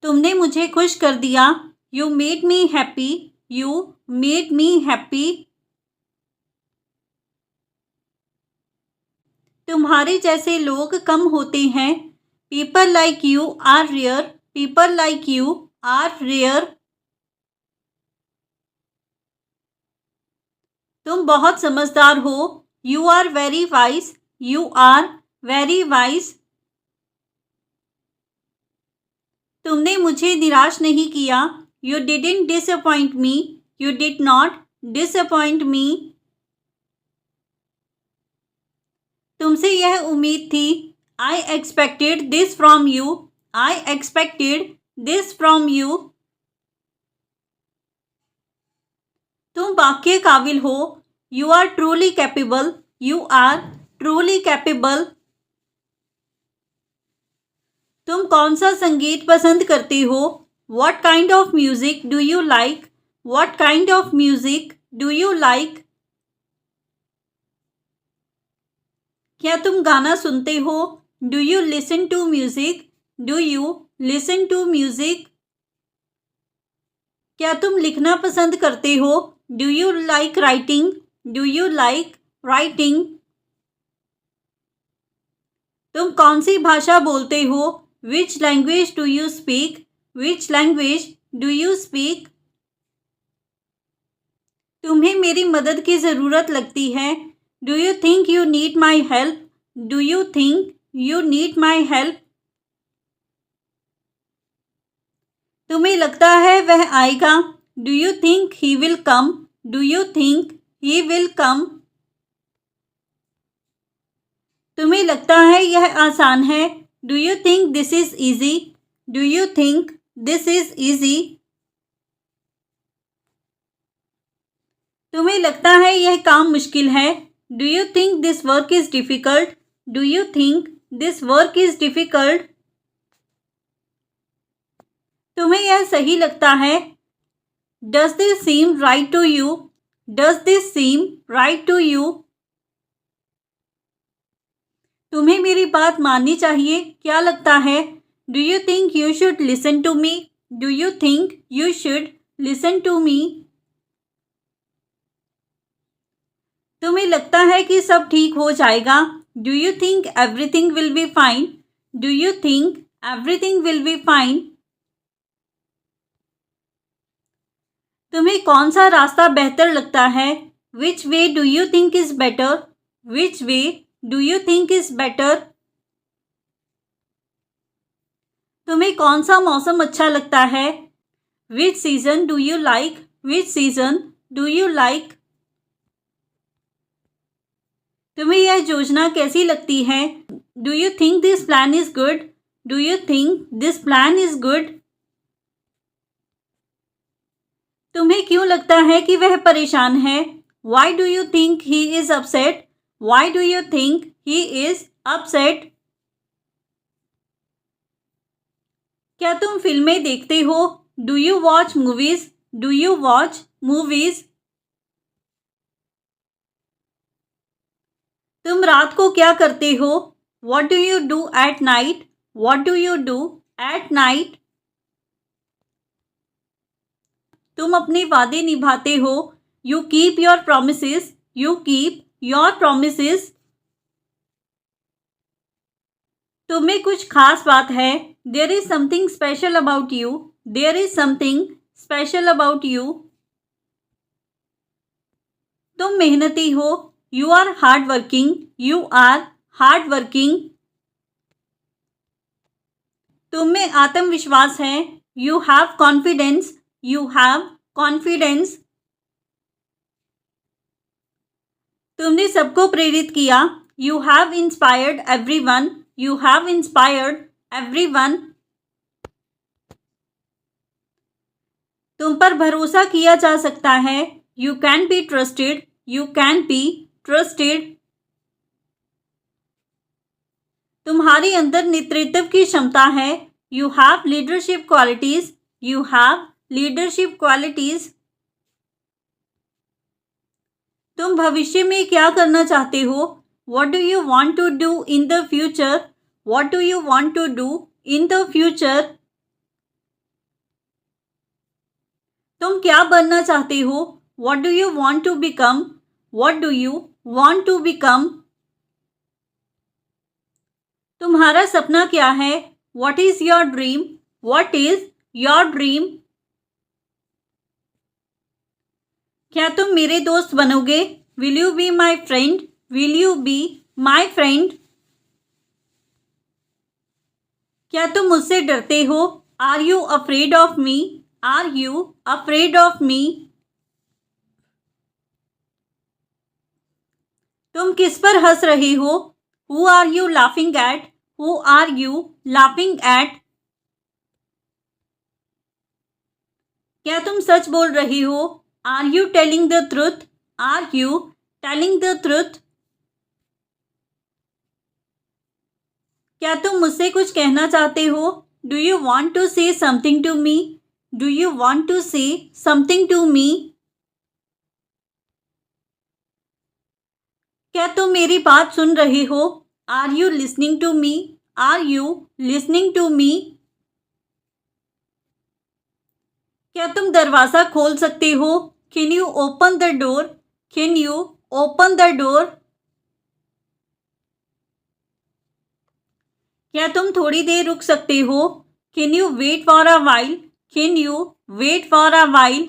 तुमने मुझे खुश कर दिया। You made me happy. You made me happy. तुम्हारे जैसे लोग कम होते हैं। People like you are rare. People like you are rare. तुम बहुत समझदार हो। You are very wise. You are very wise. तुमने मुझे निराश नहीं किया। You didn't disappoint me. You did not disappoint me. तुमसे यह उम्मीद थी। I expected this from you. I expected this from you. तुम वाकई काबिल हो। You are truly capable. You are truly capable. तुम कौन सा संगीत पसंद करते हो? What kind of music do you like? What kind of music do you like? क्या तुम गाना सुनते हो? Do you listen to music? Do you listen to music? क्या तुम लिखना पसंद करते हो? Do you like writing? Do you like writing? तुम कौन सी भाषा बोलते हो? Which language do you speak? Which language do you speak? तुम्हें मेरी मदद की ज़रूरत लगती है। Do you think you need my help? Do you think you need my help? तुम्हें लगता है वह आएगा? Do you think he will come? Do you think he will come? तुम्हें लगता है यह आसान है? Do you think this is easy? Do you think this is easy? तुम्हें लगता है यह काम मुश्किल है? Do you think this work is difficult? Do you think this work is difficult? तुम्हें यह सही लगता है? Does this seem right to you? Does this seem right to you? तुम्हें मेरी बात माननी चाहिए, क्या लगता है? Do you think you should listen to me? Do you think you should listen to me? तुम्हें लगता है कि सब ठीक हो जाएगा? Do you think everything will be fine? Do you think everything will be fine? तुम्हें कौन सा रास्ता बेहतर लगता है? Which way do you think is better? Which way do you think is better? तुम्हें कौन सा मौसम अच्छा लगता है? Which season do you like? Which season do you like? तुम्हें यह योजना कैसी लगती है? Do you think this plan is good? Do you think this plan is good? तुम्हें क्यों लगता है कि वह परेशान है? Why do you think he is upset? Why do you think he is upset? क्या तुम फिल्में देखते हो? Do you watch movies? Do you watch movies? तुम रात को क्या करते हो? What do you do at night? What do you do at night? तुम अपने वादे निभाते हो। You keep your promises. You keep your promises. तुम्हें कुछ खास बात है। There is something special about you. There is something special about you. तुम मेहनती हो। You are hard working. You are hard working. तुम में आत्मविश्वास है। You have confidence. You have confidence. तुमने सबको प्रेरित किया। You have inspired everyone. You have inspired everyone. तुम पर भरोसा किया जा सकता है। You can be trusted. You can be trusted. तुम्हारे अंदर नेतृत्व की क्षमता है। You have leadership qualities. You have leadership qualities. तुम भविष्य में क्या करना चाहते हो? What do you want to do in the future? What do you want to do in the future? तुम क्या बनना चाहते हो? What do you want to become? What do you want to become? तुम्हारा सपना क्या है? What is your dream? What is your dream? क्या तुम मेरे दोस्त बनोगे? Will you be my friend? Will you be my friend? क्या तुम मुझसे डरते हो? Are you afraid of me? Are you afraid of me? तुम किस पर हंस रहे हो? Who are you laughing at? Who are you laughing at? क्या तुम सच बोल रहे हो? Are you telling the truth? Are you telling the truth? क्या तुम मुझसे कुछ कहना चाहते हो? Do you want to say something to me? Do you want to say something to me? क्या तुम मेरी बात सुन रहे हो? Are you listening to me? Are you listening to me? क्या तुम दरवाज़ा खोल सकते हो? Can you open the door? Can you open the door? क्या तुम थोड़ी देर रुक सकते हो? Can you wait for a while? Can you wait for a while?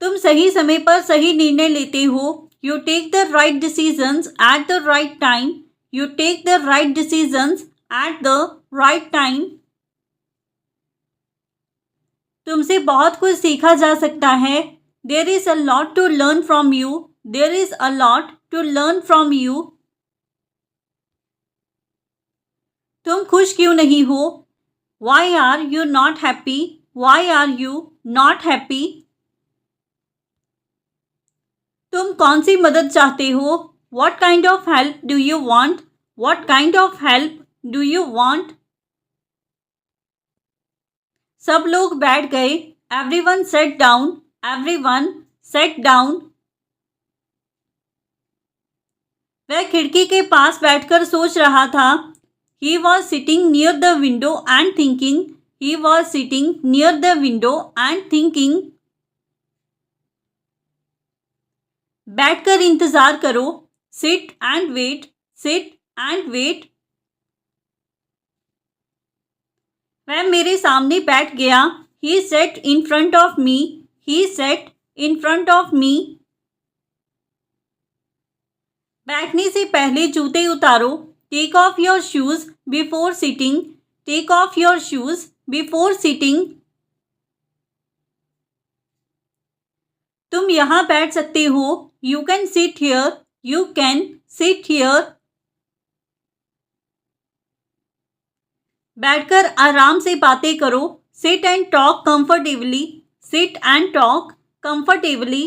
तुम सही समय पर सही निर्णय लेते हो. You take the right decisions at the right time. You take the right decisions at the right time. तुमसे बहुत कुछ सीखा जा सकता है. There is a lot to learn from you. There is a lot to learn from you. तुम खुश क्यों नहीं हो? Why are you not happy? Why are you not happy? तुम कौन सी मदद चाहते हो? What kind of help do you want? What kind of help do you want? सब लोग बैठ गए. Everyone sat down. Everyone sat down. वह खिड़की के पास बैठकर सोच रहा था. He was sitting near the window and thinking. He was sitting near the window and thinking. बैठकर इंतजार करो. Sit and wait. Sit and wait. वह मेरे सामने बैठ गया. He sat in front of me. He sat in front of me. बैठने से पहले जूते उतारो. Take off your shoes before sitting. Take off your shoes before sitting. तुम यहाँ बैठ सकते हो. You can sit here. You can sit here. बैठकर आराम से बातें करो. Sit and talk comfortably. Sit and talk comfortably.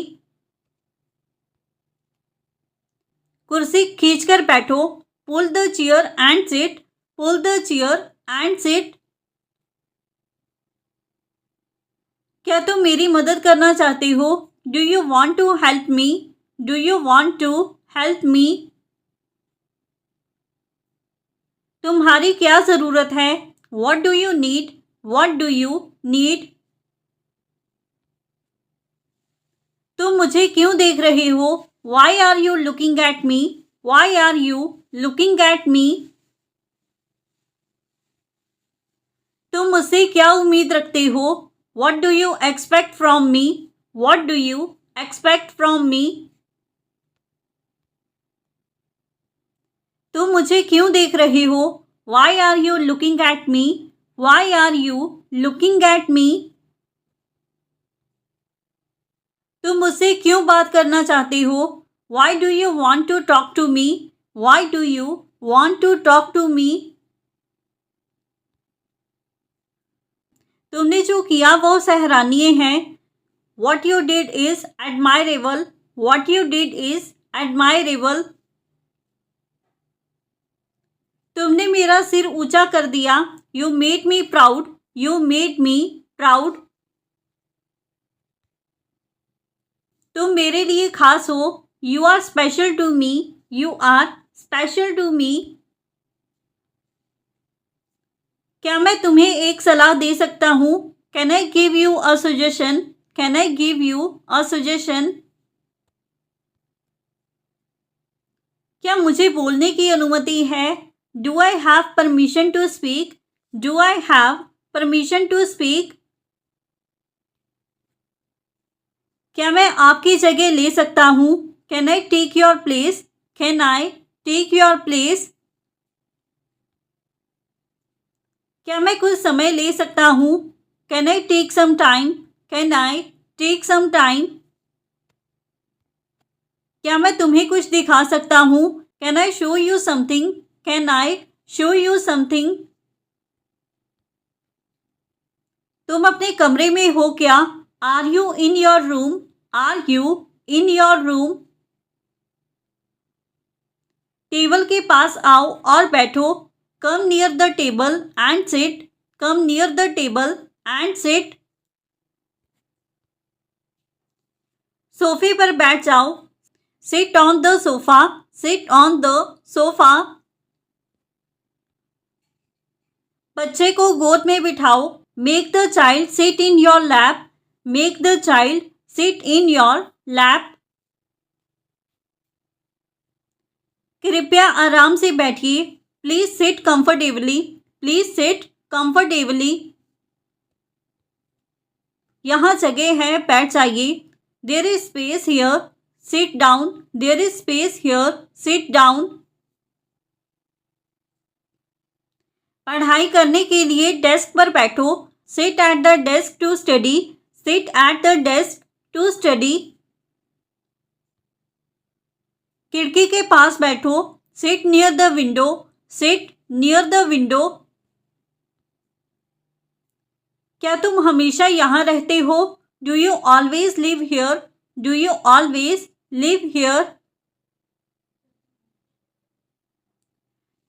कुर्सी खींचकर बैठो. Pull the chair and sit. Pull the chair and sit. क्या तुम मेरी मदद करना चाहते हो? Do you want to help me? Do you want to help me? तुम्हारी क्या ज़रूरत है? What do you need? What do you need? तुम मुझे क्यों देख रहे हो? Why are you looking at me? Why are you looking at me? तुम मुझसे क्या उम्मीद रखते हो? What do you expect from me? What do you expect from me? तुम मुझे क्यों देख रहे हो? Why are you looking at me? Why are you looking at me? तुम मुझसे क्यों बात करना चाहते हो? Why do you want to talk to me? Why do you want to talk to me? तुमने जो किया वो सराहनीय है. What you did is admirable. What you did is admirable. तुमने मेरा सिर ऊंचा कर दिया. You made me proud. You made me proud. तुम मेरे लिए खास हो. You are special to me. You are special to me. क्या मैं तुम्हें एक सलाह दे सकता हूँ? Can I give you a suggestion? Can I give you a suggestion? क्या मुझे बोलने की अनुमति है? Do I have permission to speak? Do I have permission to speak? क्या मैं आपकी जगह ले सकता हूँ? Can I take your place? Can I take your place? क्या मैं कुछ समय ले सकता हूँ? Can I take some time? Can I take some time? क्या मैं तुम्हें कुछ दिखा सकता हूँ? Can I show you something? Can I show you something? तुम अपने कमरे में हो क्या? Are you in your room? Are you in your room? Table के पास आओ और बैठो। Come near the table and sit. Come near the table and sit. सोफे पर बैठ जाओ। Sit on the sofa. Sit on the sofa. बच्चे को गोद में बिठाओ। Make the child sit in your lap. Make the child sit in your lap. कृपया आराम से बैठिए। Please sit comfortably. Please sit comfortably. यहाँ जगह है, बैठ जाइए। There is space here. Sit down. There is space here. Sit down. पढ़ाई करने के लिए डेस्क पर बैठो। Sit at the desk to study. Sit at the desk to study. खिड़की के पास बैठो। Sit near the window. Sit near the window. क्या तुम हमेशा यहाँ रहते हो? Do you always live here? Do you always live here?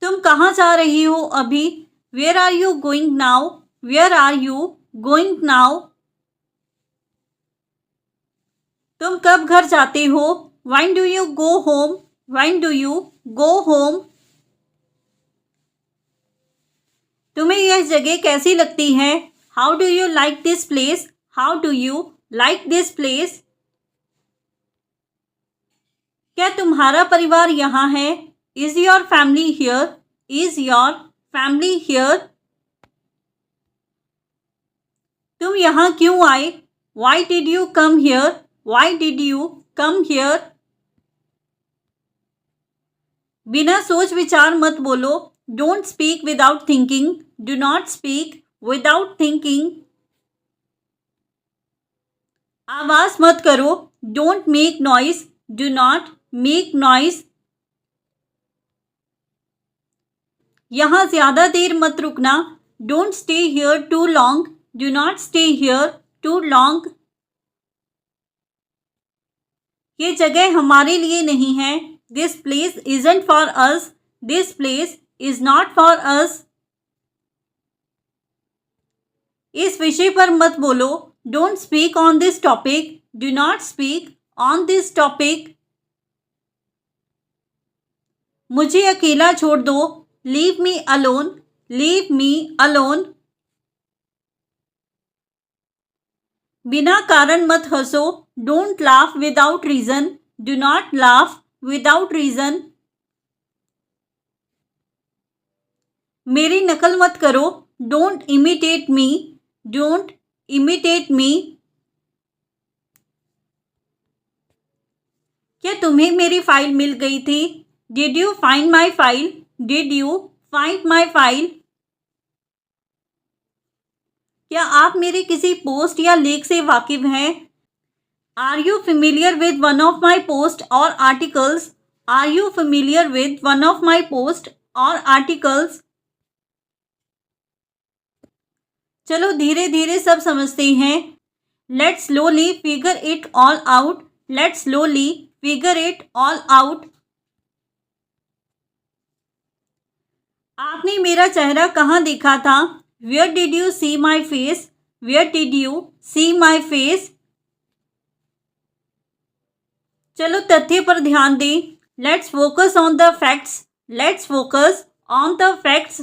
तुम कहाँ जा रही हो अभी? Where are you going now? Where are you going now? तुम कब घर जाते हो? When do you go home? When do you go home? तुम्हें यह जगह कैसी लगती है? How do you like this place? How do you like this place? क्या तुम्हारा परिवार यहाँ है? Is your family here? Is your family here? तुम यहाँ क्यों आए? Why did you come here? Why did you come here? बिना सोच विचार मत बोलो। Don't speak without thinking. Do not speak without thinking. आवाज मत करो। Don't make noise. Do not make noise. यहाँ ज्यादा देर मत रुकना। Don't stay here too long. Do not stay here too long. ये जगह हमारे लिए नहीं है। This place isn't for us. This place is not for us. इस विषय पर मत बोलो। Don't speak on this topic. Do not speak on this topic. मुझे अकेला छोड़ दो। Leave me alone. Leave me alone. बिना कारण मत हंसो। Don't laugh without reason. Do not laugh without reason. मेरी नकल मत करो। Don't imitate me. Don't imitate me. क्या तुम्हें मेरी फाइल मिल गई थी? Did you find my file? Did you find my file? क्या आप मेरे किसी पोस्ट या लेख से वाकिफ हैं? Are you familiar with one of my post or articles? Are you familiar with one of my post or articles? चलो धीरे धीरे सब समझते हैं। Let's slowly figure it all out. Let's slowly figure it all out. आपने मेरा चेहरा कहाँ देखा था? Where did you see my face? Where did you see my face? चलो तथ्य पर ध्यान दें। Let's focus on the facts. Let's focus on the facts.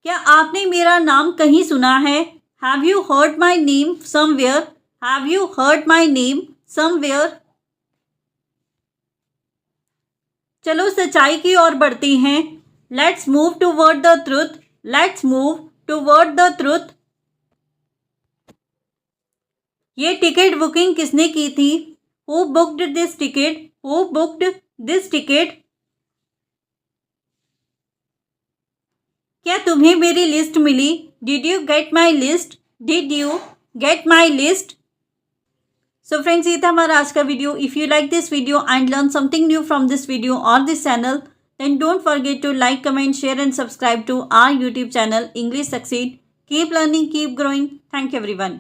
क्या आपने मेरा नाम कहीं सुना है? Have you heard my name somewhere? Have you heard my name somewhere? चलो सच्चाई की ओर बढ़ते हैं। Let's move toward the truth. Let's move toward the truth. ये टिकट बुकिंग किसने की थी? Who booked this ticket? Who booked this ticket? क्या तुम्हें मेरी लिस्ट मिली? Did you get my list? Did you get my list? So friends, ये था हमारा आज का video. If you like this video and learn something new from this video और this channel, then don't forget to like, comment, share and subscribe to our YouTube channel English Succeed. Keep learning, keep growing. Thank you everyone.